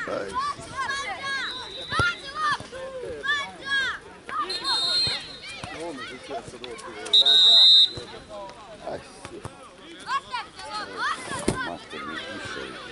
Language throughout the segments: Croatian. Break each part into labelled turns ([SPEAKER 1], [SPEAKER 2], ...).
[SPEAKER 1] Aj. Aj. Master mi više.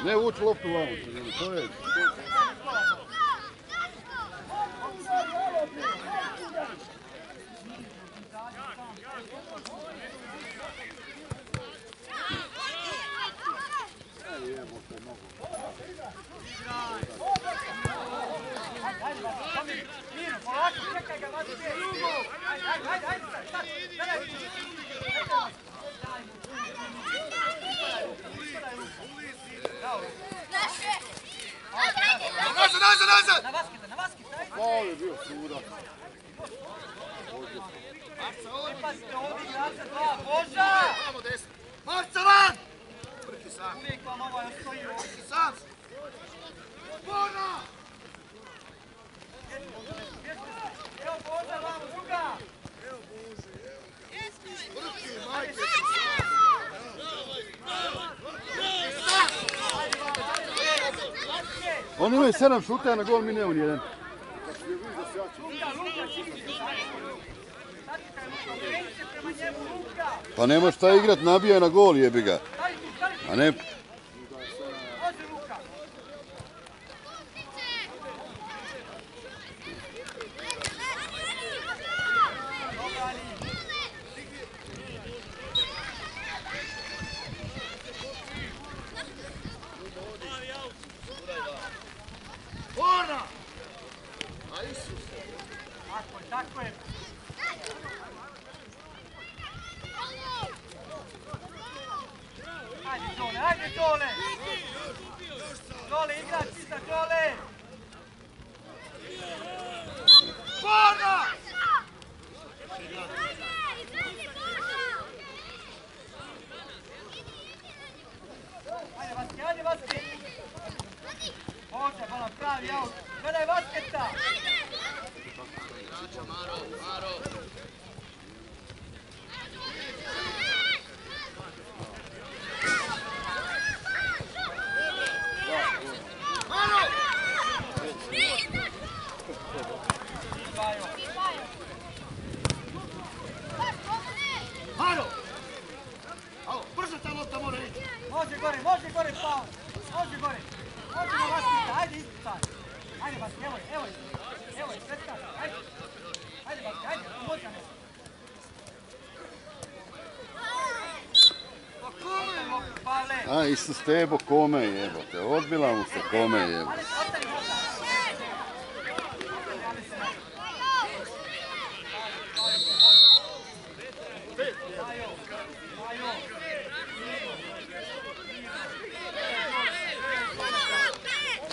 [SPEAKER 1] Ne vuči loptu vamo, to je...
[SPEAKER 2] Polako,
[SPEAKER 1] Faul je bio suda.
[SPEAKER 2] Marca van! Uvijek vam ovaj ostoji ovdje. Sam! Bona! Evo Boža, vamo druga! Evo Bože, evo. Brki, majke!
[SPEAKER 1] Oni imaju 7 šuta na gol, mi nemamo nijedan. Pa nema šta igrat, nabija na gol, jebi ga. A ne...
[SPEAKER 2] Tako je. Ajde Đole, ajde Đole! Đole, igrač iza Đole! Bona! Ajde Vaske, ajde Vaske! Bože, bolan pravi aut! Gledaj Vasketa!
[SPEAKER 3] Maro, Maro.
[SPEAKER 2] Maro! Alo, brzo ta lopta mora ići! Može gore, Pao! Može gore! Može na Vaskita, ajde ispucaj! Ajde Vaski, evo je, svetka, ajde! Ajde Vaski, ajde, umoća ne! Pa kome je lopta, Pavle?
[SPEAKER 1] A, isto Stebo kome jebote, odbila mu se kome jebote.
[SPEAKER 2] Ostani lopta!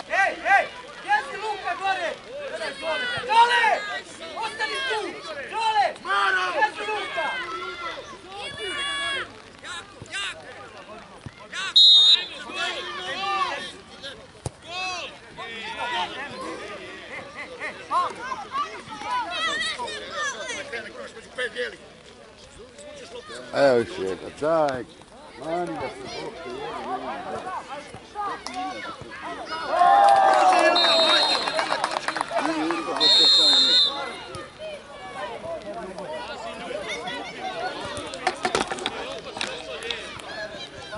[SPEAKER 2] Ej, gdje si Luka gore? Đole! Ostani tu! Đole! Gdje si Luka?
[SPEAKER 1] Evo još jedna, daj, mani da se lopte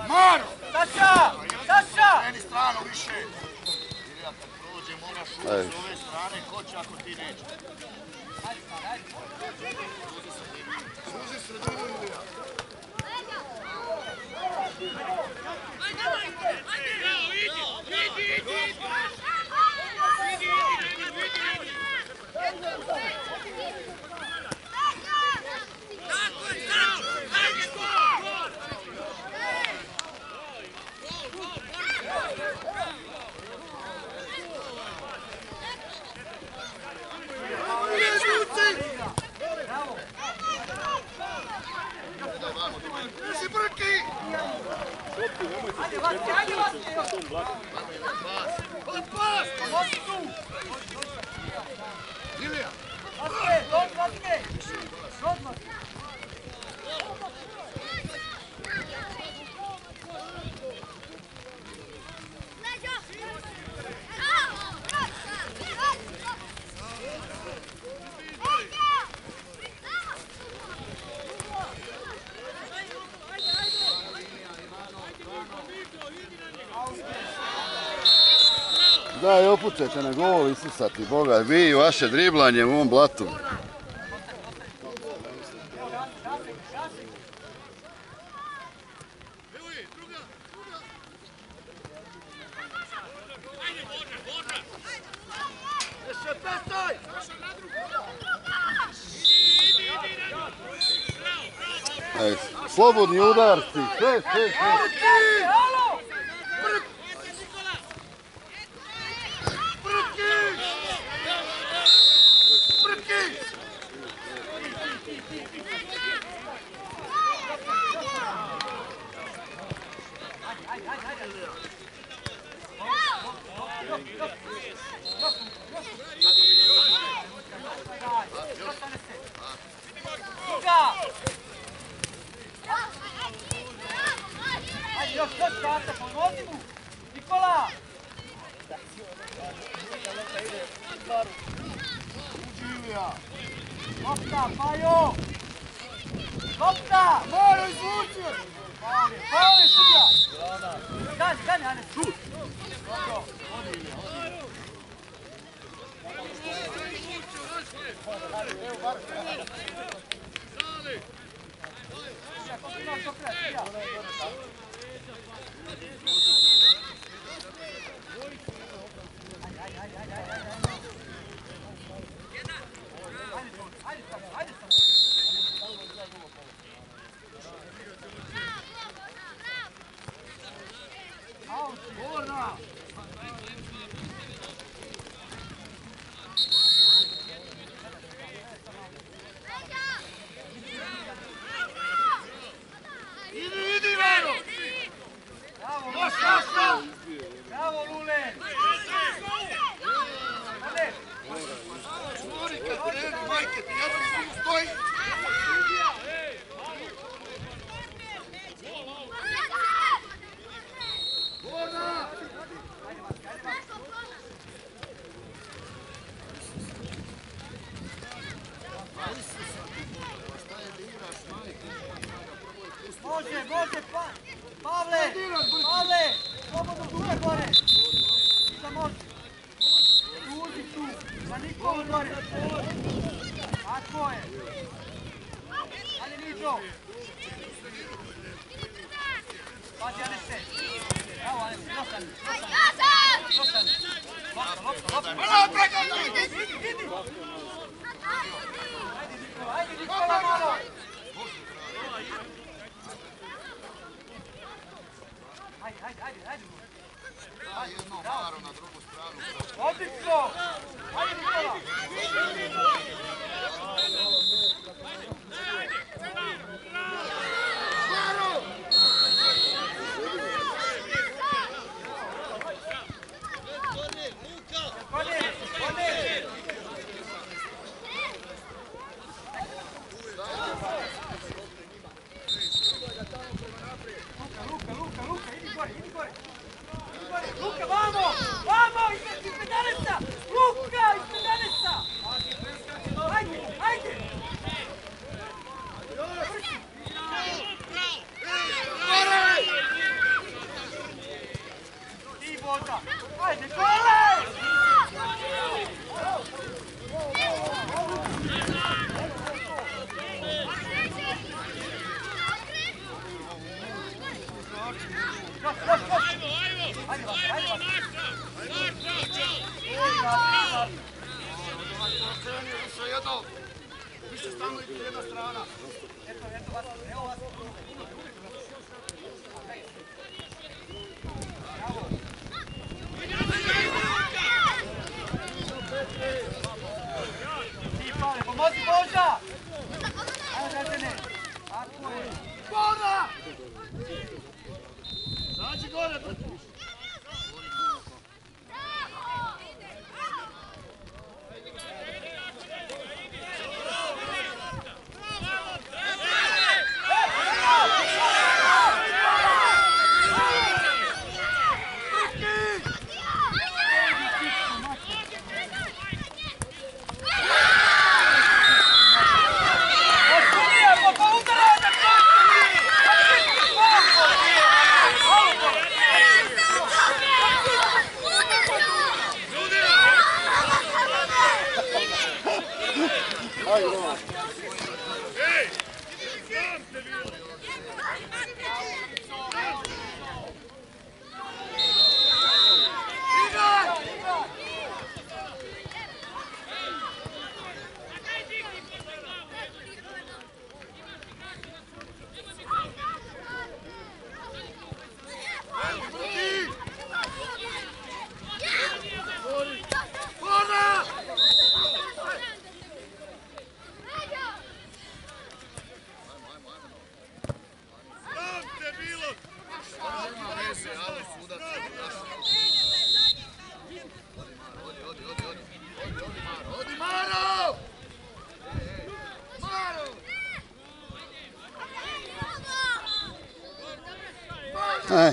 [SPEAKER 2] Maro! Saša!
[SPEAKER 3] Meni strano više. Jer ja kad prođem moraš ući s ove strane, ko će ako ti neće. Suzi sredinu ili ja.
[SPEAKER 2] Ajde Vaske! Pas! Pomozi tu!
[SPEAKER 3] Ilija!
[SPEAKER 2] Vaske! Odmah!
[SPEAKER 1] Daj, opucajte na gol, isusati Boga, vi i vaše driblanje u ovom blatu. Slobodni udarci, sve.
[SPEAKER 2] Alo! Ajde, još karta, pomozi mu! Nikola! Lopta, Pajo! Lopta! Mora izvući! Paoli, sudija! Gani, ajde, šut! Dobro, odi. Bravo, Lule!
[SPEAKER 3] Majke, ti ja stoji!
[SPEAKER 2] Može, Pavle, slobodno duže gore. Šta može? Uđi tu, pa Nikola gore. Tako je. Ajde, Niđo. Pazi, Anese. Bravo, Anese, dostani. Lopta. Idi. Ajde, Nikola, malo. Ajde.
[SPEAKER 3] Jedno Maro na drugu stranu.
[SPEAKER 2] Odlično! Ajde, Nikola!
[SPEAKER 3] Maro!
[SPEAKER 2] Luka, idi gore! Luka, vamo! Ispred Daneca! Luka, ispred Daneca! Ajde! Ti Boža! Ajde, gole!
[SPEAKER 3] Više stalno ide jedna strana.
[SPEAKER 2] Evo vas. Ti Pavle, pomozi Boža! Ajde, Dražene. Tako je.
[SPEAKER 3] Bona! Zađi gore, brate. Odi Maro! Maro!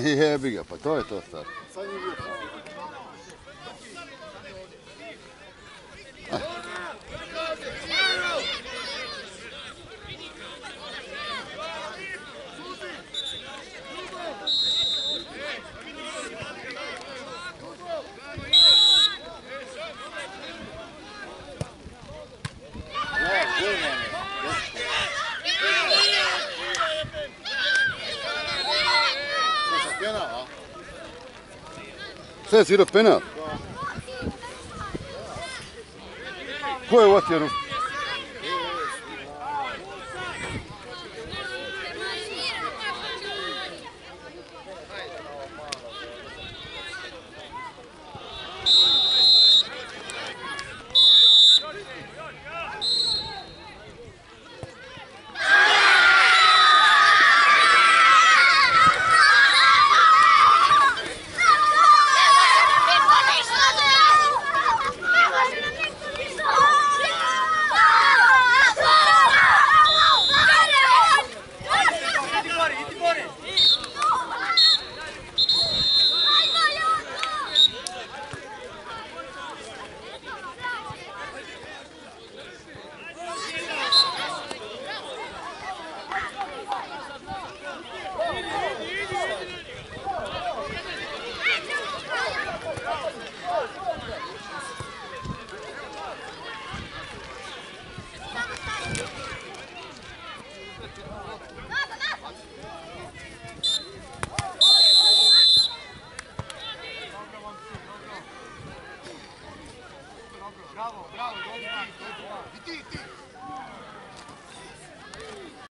[SPEAKER 1] Jebi ga, pa to je to sad. Sve je svirao penal? Ko je uvatio ruku?